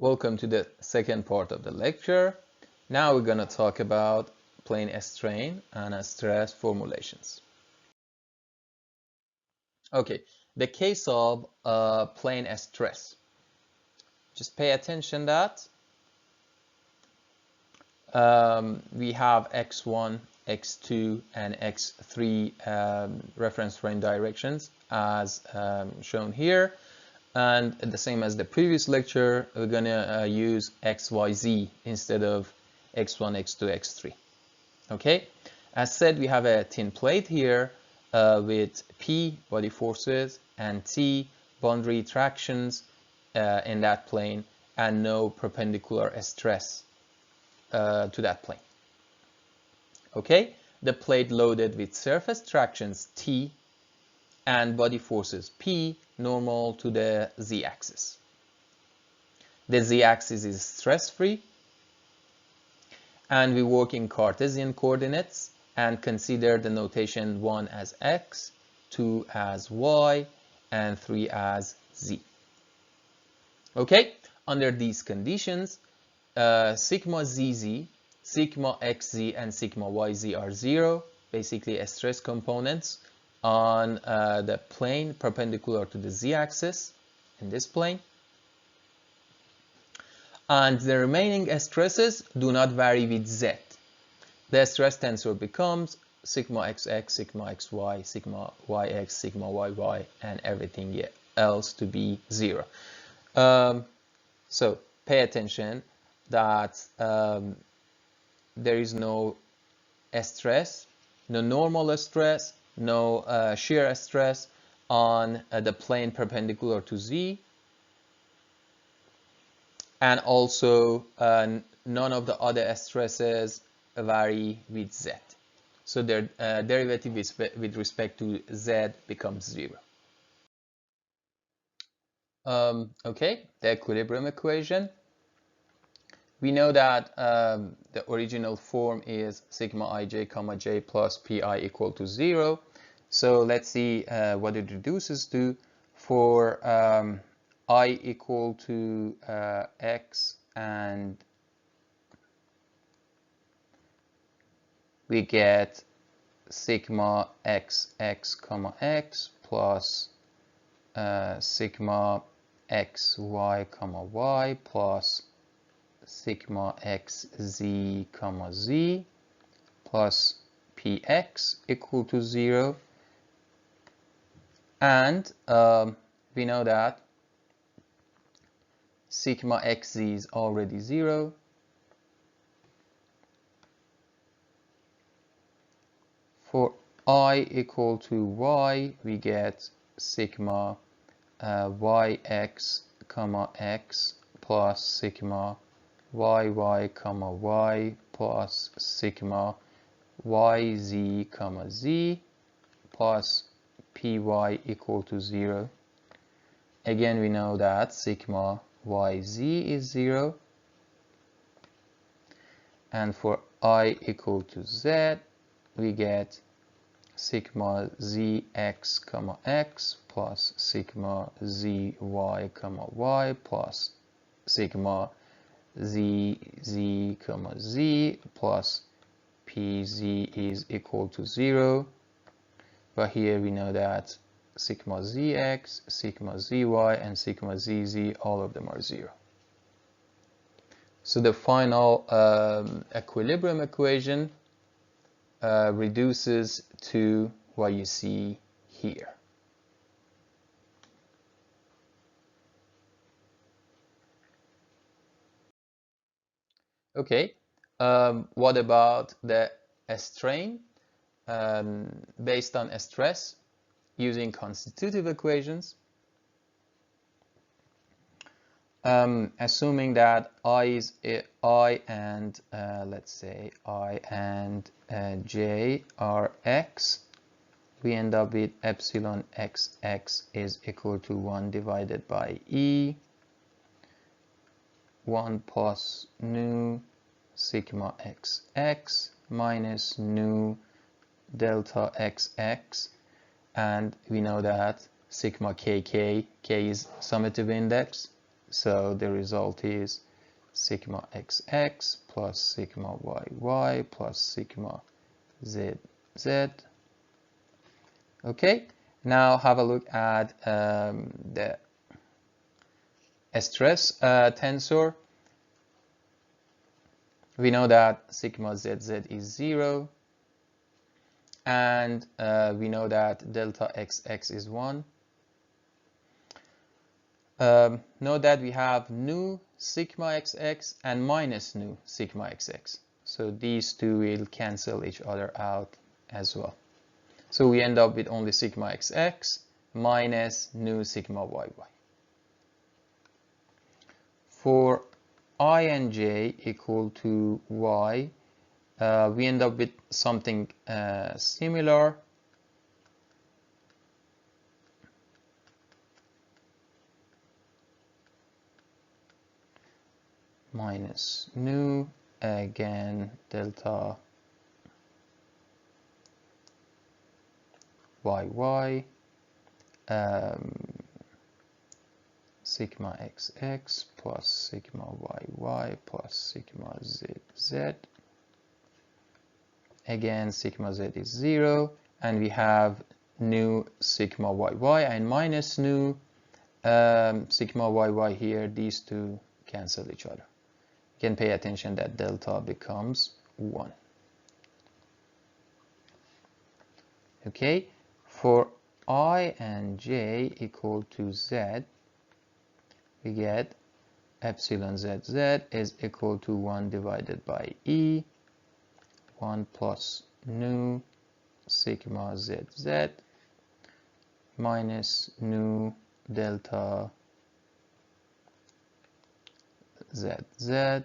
Welcome to the second part of the lecture. Now we're going to talk about plane strain and stress formulations. Okay, the case of plane stress. Just pay attention that we have x1, x2, and x3 reference frame directions as shown here. And the same as the previous lecture, we're going to use XYZ instead of X1, X2, X3. Okay, as said, we have a thin plate here with P body forces and T boundary tractions in that plane and no perpendicular stress to that plane. Okay, the plate loaded with surface tractions T and body forces P normal to the z-axis. The z-axis is stress-free, and we work in Cartesian coordinates and consider the notation 1 as x, 2 as y, and 3 as z. Okay, under these conditions, sigma zz, sigma xz, and sigma yz are 0, basically stress components on the plane perpendicular to the z-axis in this plane, and the remaining stresses do not vary with z. The stress tensor becomes sigma xx, sigma xy, sigma yx, sigma yy, and everything else to be 0. So pay attention that there is no stress, no normal stress, no shear stress on the plane perpendicular to z, and also none of the other stresses vary with z. So their derivative with respect to z becomes 0. Okay, the equilibrium equation. We know that the original form is sigma ij comma j plus pi equal to 0. So let's see what it reduces to for I equal to x, and we get sigma xx comma x plus sigma xy comma y plus sigma xz comma z plus px equal to 0. And we know that sigma xz is already 0. For I equal to y, we get sigma yx comma x plus sigma yy comma y plus sigma yz comma z plus py equal to 0. Again, we know that sigma yz is 0. And for I equal to z, we get sigma zx comma x plus sigma zy comma y plus sigma zz comma z plus pz is equal to 0. But here we know that sigma zx, sigma zy, and sigma zz, all of them are 0. So the final equilibrium equation reduces to what you see here. Okay, what about the strain based on stress using constitutive equations? Assuming that I and let's say I and j are x, we end up with epsilon xx is equal to 1 divided by e 1 plus nu sigma xx minus nu delta xx, and we know that sigma k is summative index, So the result is sigma xx plus sigma yy plus sigma zz. Okay, now have a look at the stress tensor. We know that sigma zz is 0, and we know that delta xx is 1. Note that we have nu sigma xx and minus nu sigma xx. So these two will cancel each other out as well. So we end up with only sigma xx minus nu sigma yy. For I and j equal to y, we end up with something similar. Minus nu, again delta yy, sigma xx plus sigma yy plus sigma zz. Again, sigma z is 0, and we have nu sigma yy and minus nu sigma yy here. These two cancel each other. You can pay attention that delta becomes 1. Okay, for I and j equal to z, we get epsilon zz is equal to 1 divided by e, 1 plus nu sigma zz minus nu delta zz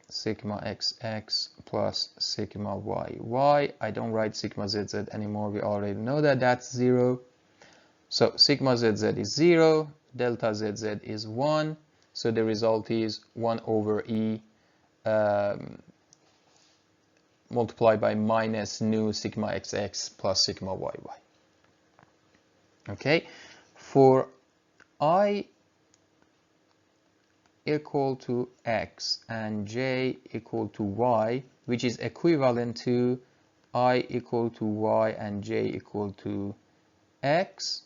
sigma xx plus sigma yy. I don't write sigma zz anymore. We already know that that's 0. So sigma zz is 0, delta zz is 1. So the result is 1 over e multiplied by minus nu sigma xx plus sigma yy. Okay, for I equal to x and j equal to y, which is equivalent to I equal to y and j equal to x,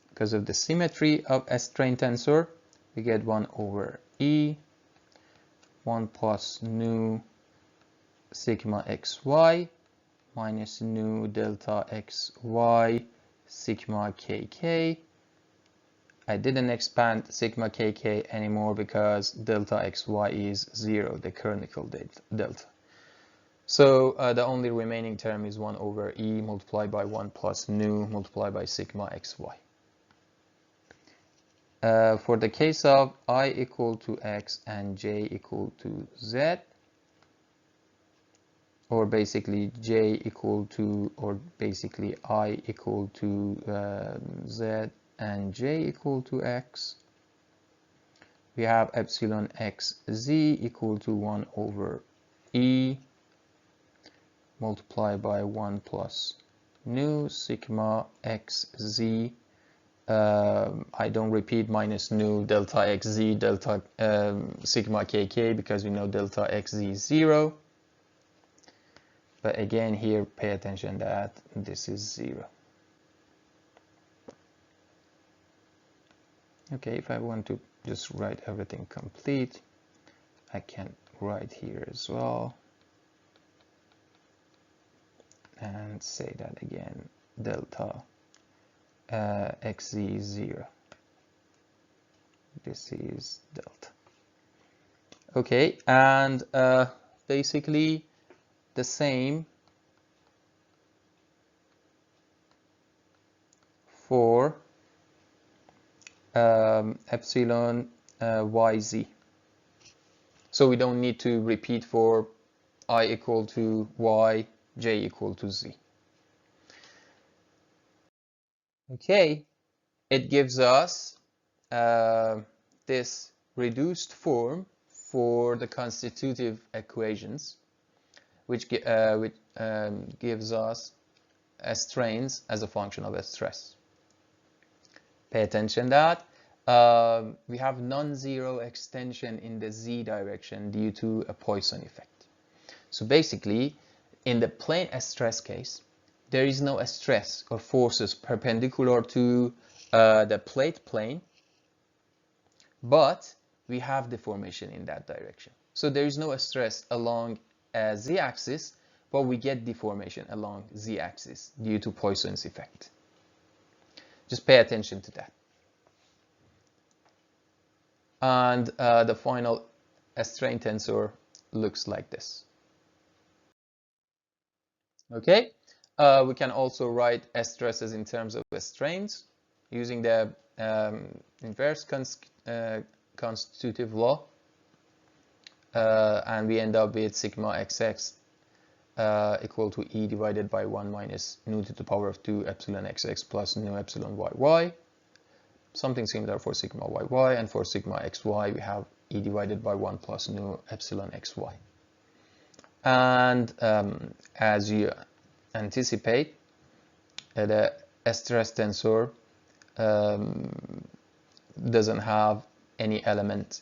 because of the symmetry of a strain tensor, we get 1 over e, 1 plus nu sigma xy minus nu delta xy sigma kk. I didn't expand sigma kk anymore because delta xy is 0, the canonical delta. So the only remaining term is 1 over e multiplied by 1 plus nu multiplied by sigma xy. For the case of I equal to x and j equal to z, or basically j equal to, or basically I equal to z and j equal to x, we have epsilon xz equal to 1 over e multiplied by 1 plus nu sigma xz. I don't repeat minus nu delta xz delta sigma kk because we know delta xz is 0. But again, here pay attention that this is 0. Okay, if I want to just write everything complete, I can write here as well and say that again, delta xz is 0. This is delta. Okay, and basically the same for epsilon yz. So we don't need to repeat for I equal to y, j equal to z. Okay, it gives us this reduced form for the constitutive equations, which gives us strains as a function of stress. Pay attention that we have non-zero extension in the z direction due to a Poisson effect. So basically, in the plane stress case, there is no stress or forces perpendicular to the plate plane, but we have deformation in that direction. So there is no stress along z-axis, but we get deformation along z-axis due to Poisson's effect. Just pay attention to that. And the final strain tensor looks like this. Okay, we can also write stresses in terms of strains using the inverse constitutive law, and we end up with sigma xx equal to E divided by 1 minus nu to the power of 2 epsilon xx plus nu epsilon yy. Something similar for sigma yy, and for sigma xy we have E divided by 1 plus nu epsilon xy. And as you anticipate, the stress tensor doesn't have any element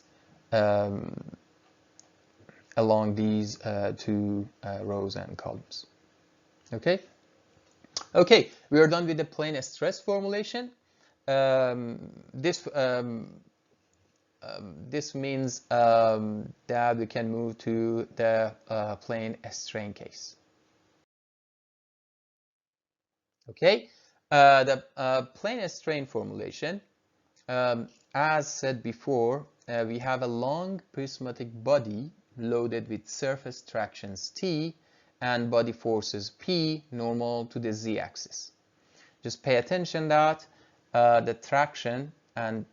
along these two rows and columns. Okay, we are done with the plane stress formulation. This means that we can move to the plane strain case. Okay, the plane strain formulation, as said before, we have a long prismatic body loaded with surface tractions T and body forces P normal to the z-axis. Just pay attention that the traction and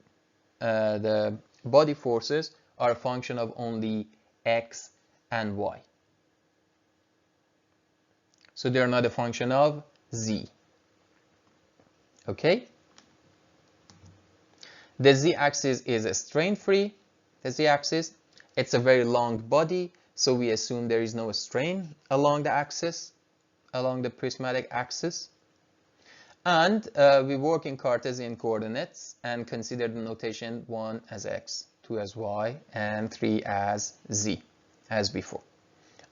the body forces are a function of only x and y. So they are not a function of z. Okay? The z-axis is strain-free. The z-axis, it's a very long body, so we assume there is no strain along the axis, along the prismatic axis. And we work in Cartesian coordinates and consider the notation 1 as x, 2 as y, and 3 as z, as before.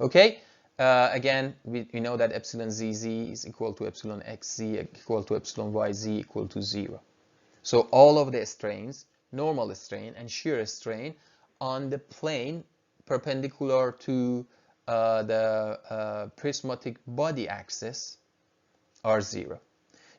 Okay, again, we know that epsilon zz is equal to epsilon xz equal to epsilon yz equal to 0. So all of the strains, normal strain and shear strain on the plane perpendicular to the prismatic body axis are 0.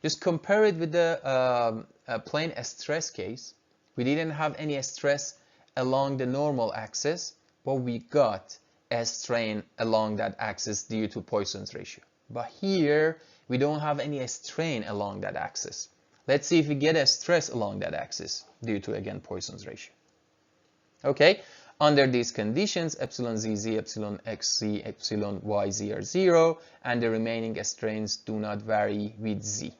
Just compare it with the plane stress case. We didn't have any stress along the normal axis, but we got a strain along that axis due to Poisson's ratio. But here, we don't have any strain along that axis. Let's see if we get a stress along that axis due to, again, Poisson's ratio. Okay, under these conditions, epsilon zz, epsilon xz, epsilon yz are 0, and the remaining strains do not vary with z.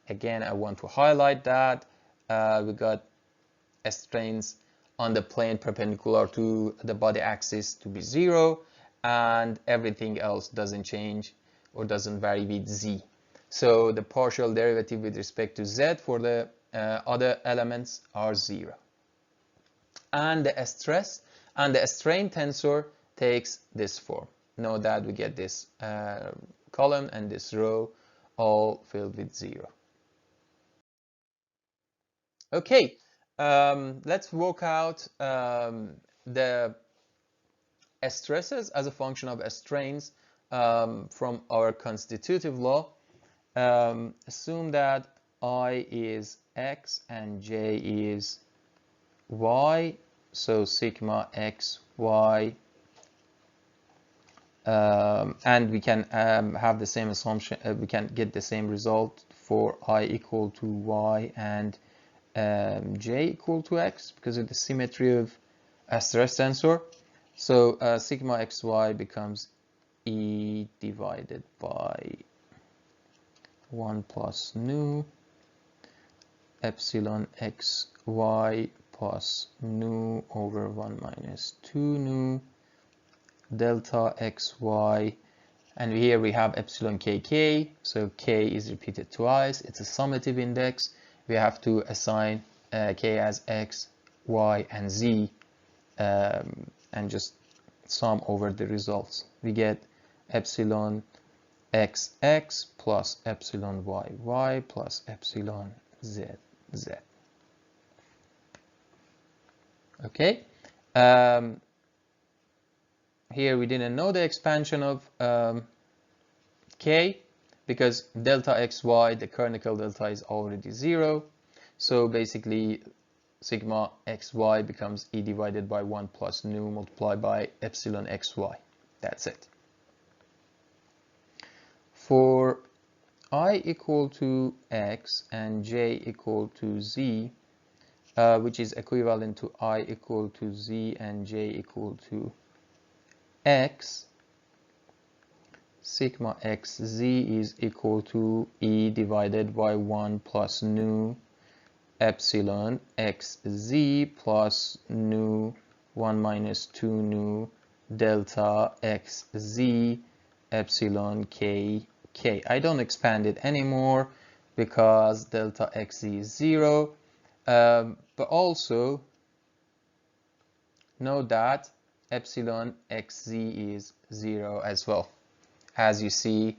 Again, I want to highlight that we got strains on the plane perpendicular to the body axis to be 0, and everything else doesn't change or doesn't vary with z. So the partial derivative with respect to z for the other elements are 0. And the stress and the strain tensor takes this form. Note that we get this column and this row all filled with 0. Okay, let's work out the stresses as a function of strains from our constitutive law. Assume that I is x and j is y, so sigma x, y, and we can have the same assumption, we can get the same result for I equal to y and j equal to x because of the symmetry of a stress tensor. So sigma xy becomes E divided by 1 plus nu epsilon xy plus nu over 1 minus 2 nu delta xy, and here we have epsilon kk, so k is repeated twice, it's a summative index. we have to assign k as x, y, and z, and just sum over the results. We get epsilon xx plus epsilon yy plus epsilon zz. Okay. Here we didn't know the expansion of k because delta xy, the canonical delta, is already 0. So basically sigma xy becomes e divided by 1 plus nu multiplied by epsilon xy. That's it. For I equal to x and j equal to z, which is equivalent to I equal to z and j equal to x, sigma xz is equal to e divided by 1 plus nu epsilon xz plus nu 1 minus 2 nu delta xz epsilon k. I don't expand it anymore because delta xz is 0, but also note that epsilon xz is 0 as well, as you see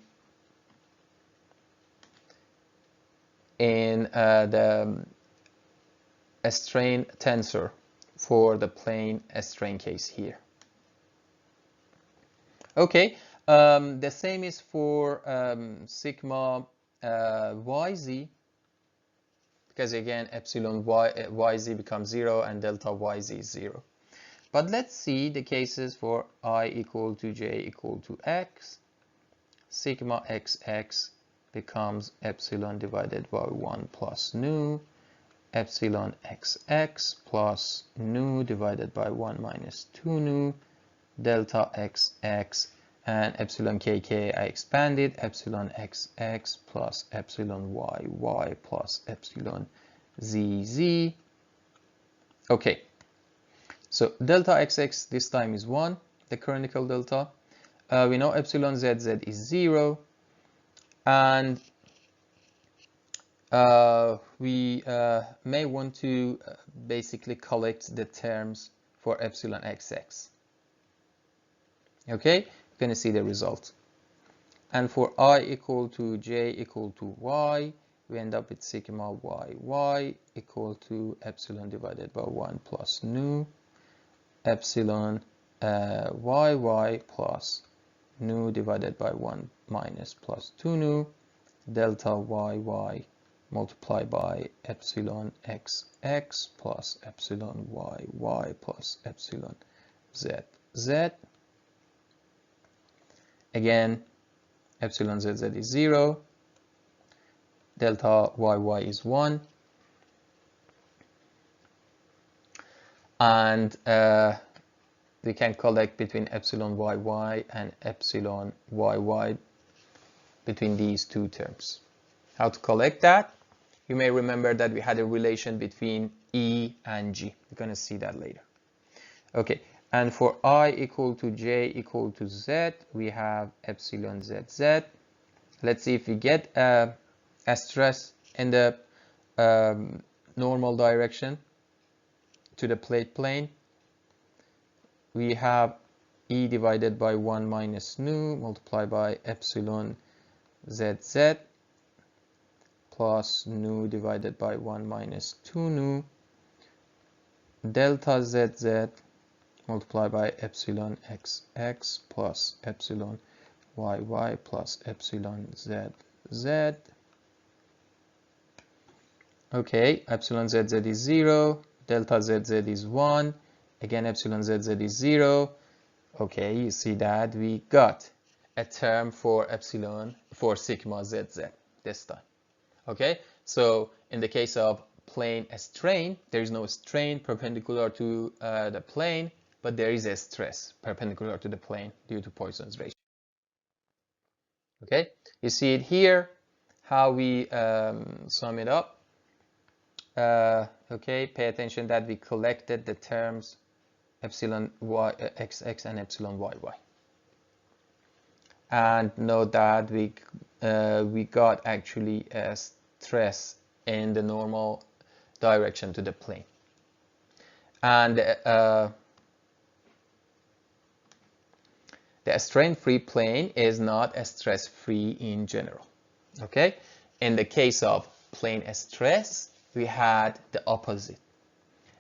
in the strain tensor for the plane strain case here. Okay, the same is for sigma yz, because again epsilon yz becomes 0 and delta yz is 0. But let's see the cases for I equal to j equal to x. Sigma xx becomes epsilon divided by 1 plus nu epsilon xx plus nu divided by 1 minus 2 nu delta xx, and epsilon kk I expanded, epsilon xx plus epsilon yy plus epsilon zz. Okay, so delta xx this time is 1, the canonical delta. We know epsilon zz is 0, and we may want to basically collect the terms for epsilon xx. Okay, you're going to see the result. And for I equal to j equal to y, we end up with sigma yy equal to epsilon divided by 1 plus nu epsilon yy plus nu divided by 1 minus plus 2 nu delta yy multiplied by epsilon xx plus epsilon yy plus epsilon zz. Again, epsilon zz is 0, delta yy is 1, and we can collect between epsilon yy and epsilon yy between these two terms. How to collect that? You may remember that we had a relation between E and G. We're going to see that later. Okay, and for I equal to j equal to z, we have epsilon zz. Let's see if we get a stress in the normal direction to the plate plane. We have E divided by 1 minus nu multiplied by epsilon zz plus nu divided by 1 minus 2 nu delta zz multiplied by epsilon xx plus epsilon yy plus epsilon zz. Okay, epsilon zz is 0, delta zz is 1, again epsilon zz is 0. Okay, you see that we got a term for epsilon for sigma zz this time. Okay, so in the case of plane strain, there is no strain perpendicular to the plane, but there is a stress perpendicular to the plane due to Poisson's ratio. Okay, you see it here, how we sum it up. Okay, pay attention that we collected the terms epsilon xx and epsilon yy. And note that we got actually a stress in the normal direction to the plane. And the strain-free plane is not stress-free in general. Okay? In the case of plane stress, we had the opposite.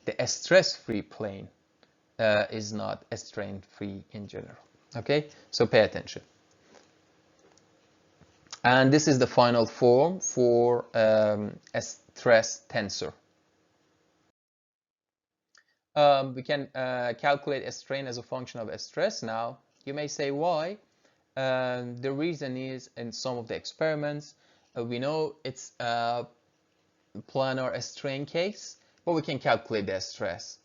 The stress-free plane is not strain-free in general. Okay? So pay attention. And this is the final form for a stress tensor. We can calculate a strain as a function of a stress. Now, you may say why. The reason is in some of the experiments, we know it's a planar strain case, but we can calculate the stress.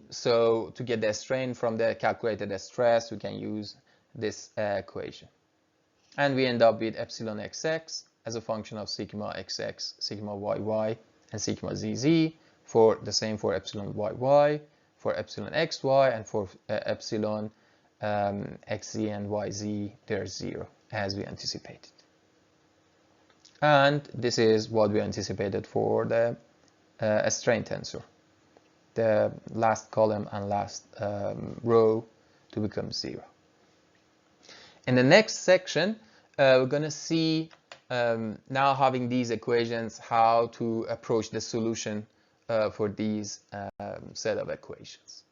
So to get the strain from the calculated stress, we can use this equation. And we end up with epsilon xx as a function of sigma xx, sigma yy, and sigma zz, for the same for epsilon yy, for epsilon xy, and for epsilon xz and yz, they're 0, as we anticipated. And this is what we anticipated for the strain tensor. The last column and last row to become 0. In the next section, we're going to see, now having these equations, how to approach the solution for these set of equations.